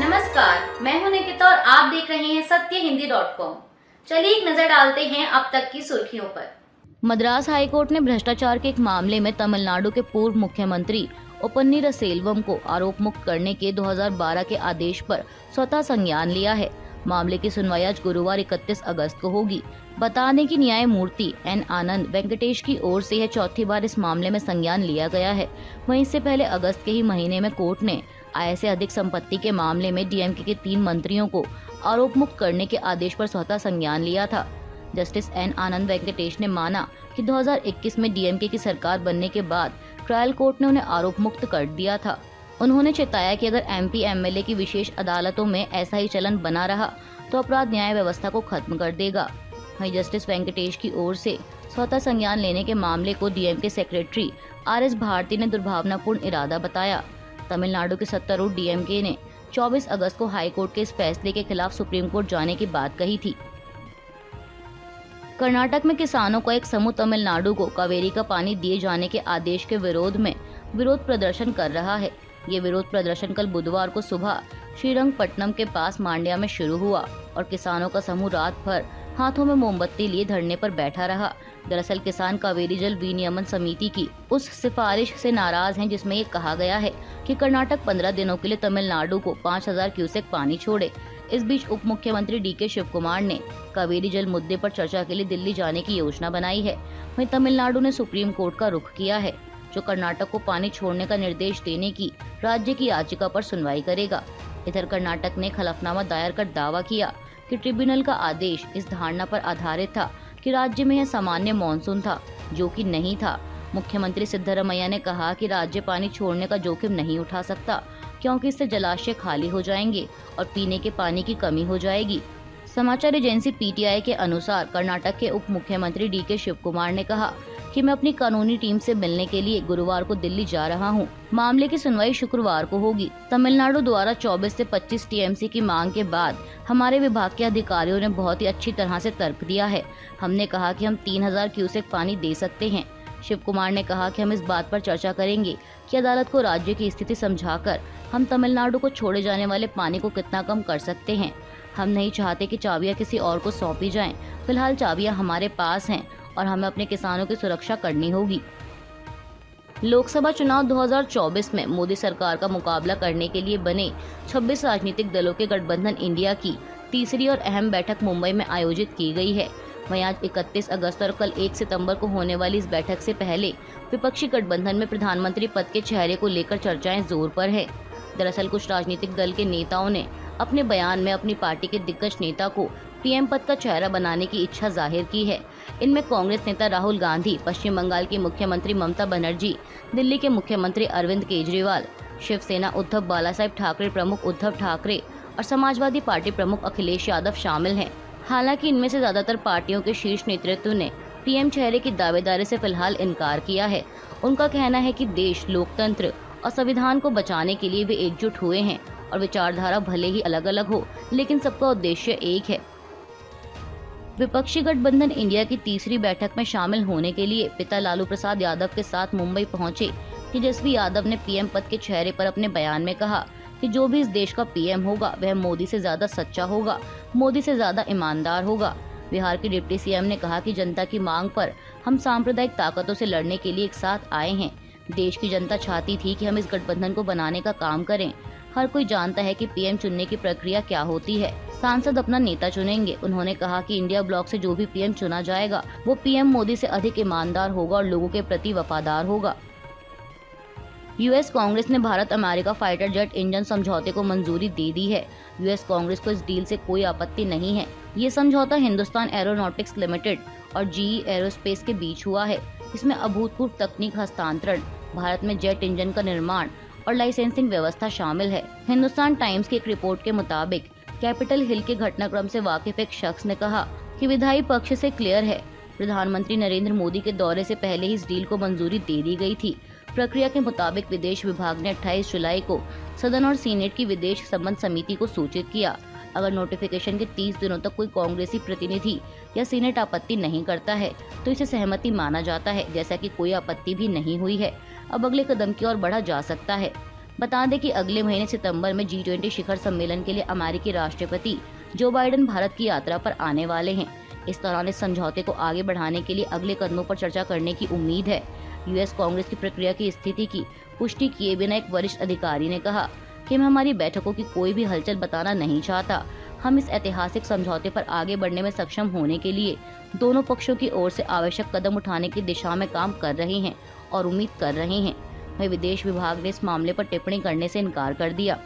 नमस्कार, मैं हूं निकिता और आप देख रहे हैं सत्यहिंदी.com। चलिए एक नजर डालते हैं अब तक की सुर्खियों पर। मद्रास हाईकोर्ट ने भ्रष्टाचार के एक मामले में तमिलनाडु के पूर्व मुख्यमंत्री ओ पन्नीरसेल्वम को आरोप मुक्त करने के 2012 के आदेश पर स्वतः संज्ञान लिया है। मामले की सुनवाई आज गुरुवार 31 अगस्त को होगी। बता दें कि न्यायमूर्ति एन आनंद वेंकटेश की ओर से यह चौथी बार इस मामले में संज्ञान लिया गया है। वहीं इससे पहले अगस्त के ही महीने में कोर्ट ने आय से अधिक संपत्ति के मामले में डीएमके के 3 मंत्रियों को आरोप मुक्त करने के आदेश पर स्वतः संज्ञान लिया था। जस्टिस एन आनंद वेंकटेश ने माना कि 2021 में डीएमके की सरकार बनने के बाद ट्रायल कोर्ट ने उन्हें आरोप मुक्त कर दिया था। उन्होंने चेताया कि अगर एमपी एमएलए की विशेष अदालतों में ऐसा ही चलन बना रहा तो अपराध न्याय व्यवस्था को खत्म कर देगा। वहीं जस्टिस वेंकटेश की ओर से स्वतः संज्ञान लेने के मामले को डीएमके सेक्रेटरी आर.एस. भारती ने दुर्भावनापूर्ण इरादा बताया। तमिलनाडु के सत्तारूढ़ डीएमके ने 24 अगस्त को हाईकोर्ट के इस फैसले के खिलाफ सुप्रीम कोर्ट जाने की बात कही थी। कर्नाटक में किसानों का एक समूह तमिलनाडु को कावेरी का पानी दिए जाने के आदेश के विरोध में विरोध प्रदर्शन कर रहा है। ये विरोध प्रदर्शन कल बुधवार को सुबह श्रीरंगपट्टनम के पास मांड्या में शुरू हुआ और किसानों का समूह रात भर हाथों में मोमबत्ती लिए धरने पर बैठा रहा। दरअसल किसान कावेरी जल विनियमन समिति की उस सिफारिश से नाराज हैं जिसमें ये कहा गया है कि कर्नाटक 15 दिनों के लिए तमिलनाडु को 5000 क्यूसेक पानी छोड़े। इस बीच उप मुख्यमंत्री डीके शिवकुमार ने कावेरी जल मुद्दे पर चर्चा के लिए दिल्ली जाने की योजना बनाई है। वहीं तमिलनाडु ने सुप्रीम कोर्ट का रुख किया है, जो कर्नाटक को पानी छोड़ने का निर्देश देने की राज्य की याचिका पर सुनवाई करेगा। इधर कर्नाटक ने हलफनामा दायर कर दावा किया कि ट्रिब्यूनल का आदेश इस धारणा पर आधारित था कि राज्य में यह सामान्य मानसून था, जो कि नहीं था। मुख्यमंत्री सिद्धरमैया ने कहा कि राज्य पानी छोड़ने का जोखिम नहीं उठा सकता क्योंकि इससे जलाशय खाली हो जाएंगे और पीने के पानी की कमी हो जाएगी। समाचार एजेंसी पीटीआई के अनुसार कर्नाटक के उप मुख्यमंत्री डीके शिवकुमार ने कहा कि मैं अपनी कानूनी टीम से मिलने के लिए गुरुवार को दिल्ली जा रहा हूं। मामले की सुनवाई शुक्रवार को होगी। तमिलनाडु द्वारा 24 से 25 टीएमसी की मांग के बाद हमारे विभाग के अधिकारियों ने बहुत ही अच्छी तरह से तर्क दिया है। हमने कहा कि हम 3000 क्यूसेक पानी दे सकते हैं। शिव कुमार ने कहा कि हम इस बात पर चर्चा करेंगे कि अदालत को राज्य की स्थिति समझाकर हम तमिलनाडु को छोड़े जाने वाले पानी को कितना कम कर सकते हैं। हम नहीं चाहते कि चाबियां किसी और को सौंपी जाएं। फिलहाल चाबियां हमारे पास हैं और हमें अपने किसानों की सुरक्षा करनी होगी। लोकसभा चुनाव 2024 में मोदी सरकार का मुकाबला करने के लिए बने 26 राजनीतिक दलों के गठबंधन इंडिया की तीसरी और अहम बैठक मुंबई में आयोजित की गई है। वहीं आज 31 अगस्त और कल 1 सितंबर को होने वाली इस बैठक से पहले विपक्षी गठबंधन में प्रधानमंत्री पद के चेहरे को लेकर चर्चाएं जोर पर है। दरअसल कुछ राजनीतिक दल के नेताओं ने अपने बयान में अपनी पार्टी के दिग्गज नेता को पीएम पद का चेहरा बनाने की इच्छा जाहिर की है। इनमें कांग्रेस नेता राहुल गांधी, पश्चिम बंगाल की मुख्यमंत्री ममता बनर्जी, दिल्ली के मुख्यमंत्री अरविंद केजरीवाल, शिवसेना उद्धव बालासाहेब ठाकरे प्रमुख उद्धव ठाकरे और समाजवादी पार्टी प्रमुख अखिलेश यादव शामिल हैं। हालांकि इनमें से ज्यादातर पार्टियों के शीर्ष नेतृत्व ने पीएम चेहरे की दावेदारी से फिलहाल इनकार किया है। उनका कहना है कि देश, लोकतंत्र और संविधान को बचाने के लिए वे एकजुट हुए हैं और विचारधारा भले ही अलग अलग हो, लेकिन सबका उद्देश्य एक है। विपक्षी गठबंधन इंडिया की तीसरी बैठक में शामिल होने के लिए पिता लालू प्रसाद यादव के साथ मुंबई पहुंचे तेजस्वी यादव ने पीएम पद के चेहरे पर अपने बयान में कहा कि जो भी इस देश का पीएम होगा वह मोदी से ज्यादा सच्चा होगा, मोदी से ज्यादा ईमानदार होगा। बिहार के डिप्टी सीएम ने कहा कि जनता की मांग पर हम सांप्रदायिक ताकतों से लड़ने के लिए एक साथ आए हैं। देश की जनता चाहती थी कि हम इस गठबंधन को बनाने का काम करें। हर कोई जानता है कि पीएम चुनने की प्रक्रिया क्या होती है। सांसद अपना नेता चुनेंगे। उन्होंने कहा कि इंडिया ब्लॉक से जो भी पीएम चुना जाएगा वो पीएम मोदी से अधिक ईमानदार होगा और लोगों के प्रति वफादार होगा। यूएस कांग्रेस ने Bharat America fighter jet engine समझौते को मंजूरी दे दी है। यूएस कांग्रेस को इस डील से कोई आपत्ति नहीं है। ये समझौता हिंदुस्तान एरोनॉटिक्स लिमिटेड और जीई एरोस्पेस के बीच हुआ है। इसमें अभूतपूर्व तकनीक हस्तांतरण, भारत में जेट इंजन का निर्माण और लाइसेंसिंग व्यवस्था शामिल है। हिंदुस्तान टाइम्स की एक रिपोर्ट के मुताबिक कैपिटल हिल के घटनाक्रम से वाकिफ एक शख्स ने कहा कि विधायी पक्ष से क्लियर है। प्रधानमंत्री नरेंद्र मोदी के दौरे से पहले ही इस डील को मंजूरी दे दी गई थी। प्रक्रिया के मुताबिक विदेश विभाग ने 28 जुलाई को सदन और सीनेट की विदेश संबंध समिति को सूचित किया। अगर नोटिफिकेशन के 30 दिनों तक कोई कांग्रेसी प्रतिनिधि या सीनेट आपत्ति नहीं करता है तो इसे सहमति माना जाता है। जैसा कि कोई आपत्ति भी नहीं हुई है, अब अगले कदम की ओर बढ़ा जा सकता है। बता दें कि अगले महीने सितंबर में G20 शिखर सम्मेलन के लिए अमेरिकी राष्ट्रपति जो बाइडेन भारत की यात्रा पर आने वाले हैं। इस दौरान इस समझौते को आगे बढ़ाने के लिए अगले कदमों पर चर्चा करने की उम्मीद है। यूएस कांग्रेस की प्रक्रिया की स्थिति की पुष्टि किए बिना एक वरिष्ठ अधिकारी ने कहा कि मैं हमारी बैठकों की कोई भी हलचल बताना नहीं चाहता। हम इस ऐतिहासिक समझौते पर आगे बढ़ने में सक्षम होने के लिए दोनों पक्षों की ओर से आवश्यक कदम उठाने की दिशा में काम कर रहे हैं और उम्मीद कर रहे हैं। वहीं विदेश विभाग ने इस मामले पर टिप्पणी करने से इनकार कर दिया।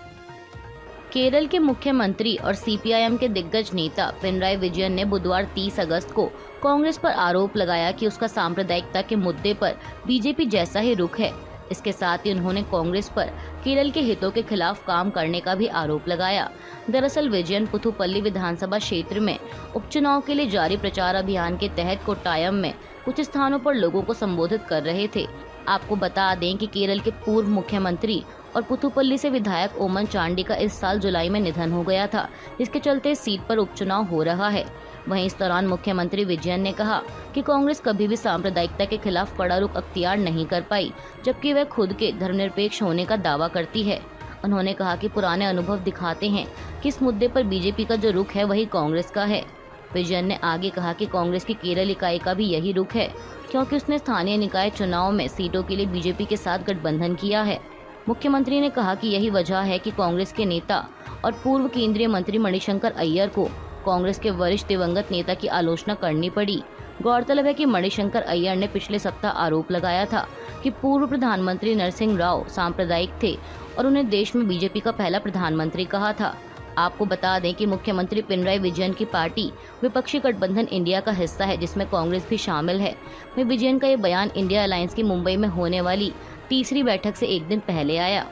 केरल के मुख्यमंत्री और सीपीआईएम के दिग्गज नेता पिनराई विजयन ने बुधवार 30 अगस्त को कांग्रेस पर आरोप लगाया कि उसका सांप्रदायिकता के मुद्दे पर बीजेपी जैसा ही रुख है। इसके साथ ही उन्होंने कांग्रेस पर केरल के हितों के खिलाफ काम करने का भी आरोप लगाया। दरअसल विजयन पुथुपल्ली विधानसभा क्षेत्र में उपचुनाव के लिए जारी प्रचार अभियान के तहत कोट्टायम में कुछ स्थानों पर लोगों को संबोधित कर रहे थे। आपको बता दें कि केरल के पूर्व मुख्यमंत्री और पुथुपल्ली से विधायक ओमन चांडी का इस साल जुलाई में निधन हो गया था, जिसके चलते इस सीट पर उपचुनाव हो रहा है। वहीं इस दौरान मुख्यमंत्री विजयन ने कहा कि कांग्रेस कभी भी सांप्रदायिकता के खिलाफ कड़ा रुख अख्तियार नहीं कर पाई, जबकि वह खुद के धर्मनिरपेक्ष होने का दावा करती है। उन्होंने कहा कि पुराने अनुभव दिखाते हैं कि इस मुद्दे पर बीजेपी का जो रुख है वही कांग्रेस का है। विजयन ने आगे कहा कि कांग्रेस की केरल इकाई का भी यही रुख है, क्योंकि उसने स्थानीय निकाय चुनाव में सीटों के लिए बीजेपी के साथ गठबंधन किया है। मुख्यमंत्री ने कहा कि यही वजह है कि कांग्रेस के नेता और पूर्व केंद्रीय मंत्री मणिशंकर अय्यर को कांग्रेस के वरिष्ठ दिवंगत नेता की आलोचना करनी पड़ी। गौरतलब है कि मणिशंकर अय्यर ने पिछले सप्ताह आरोप लगाया था कि पूर्व प्रधानमंत्री नरसिंह राव सांप्रदायिक थे और उन्हें देश में बीजेपी का पहला प्रधानमंत्री कहा था। आपको बता दें कि मुख्यमंत्री पिनराई विजयन की पार्टी विपक्षी गठबंधन इंडिया का हिस्सा है, जिसमें कांग्रेस भी शामिल है। वहीं विजयन का ये बयान इंडिया अलायंस की मुंबई में होने वाली तीसरी बैठक से एक दिन पहले आया।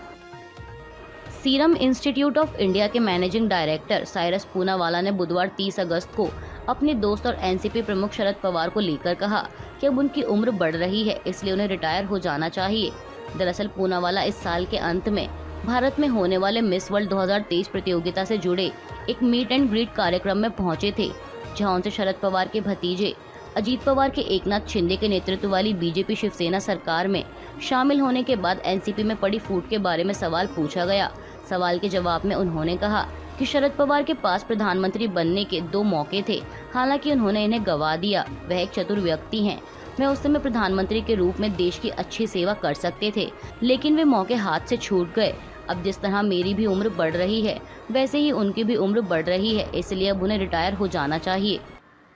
सीरम इंस्टीट्यूट ऑफ इंडिया के मैनेजिंग डायरेक्टर साइरस पूनावाला ने बुधवार 30 अगस्त को अपने दोस्त और एनसीपी प्रमुख शरद पवार को लेकर कहा कि अब उनकी उम्र बढ़ रही है, इसलिए उन्हें रिटायर हो जाना चाहिए। दरअसल पूनावाला इस साल के अंत में भारत में होने वाले मिस वर्ल्ड 2023 प्रतियोगिता से जुड़े एक मीट एंड ग्रीट कार्यक्रम में पहुंचे थे, जहां उनसे शरद पवार के भतीजे अजीत पवार के एकनाथ शिंदे के नेतृत्व वाली बीजेपी शिवसेना सरकार में शामिल होने के बाद एनसीपी में पड़ी फूट के बारे में सवाल पूछा गया। सवाल के जवाब में उन्होंने कहा कि शरद पवार के पास प्रधानमंत्री बनने के 2 मौके थे, हालांकि उन्होंने इन्हें गंवा दिया। वह एक चतुर व्यक्ति हैं। वह उस समय प्रधानमंत्री के रूप में देश की अच्छी सेवा कर सकते थे, लेकिन वे मौके हाथ से छूट गए। अब जिस तरह मेरी भी उम्र बढ़ रही है, वैसे ही उनकी भी उम्र बढ़ रही है, इसलिए अब उन्हें रिटायर हो जाना चाहिए।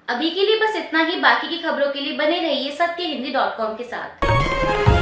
अभी के लिए बस इतना ही। बाकी की खबरों के लिए बने रहिए सत्यहिंदी.com के साथ।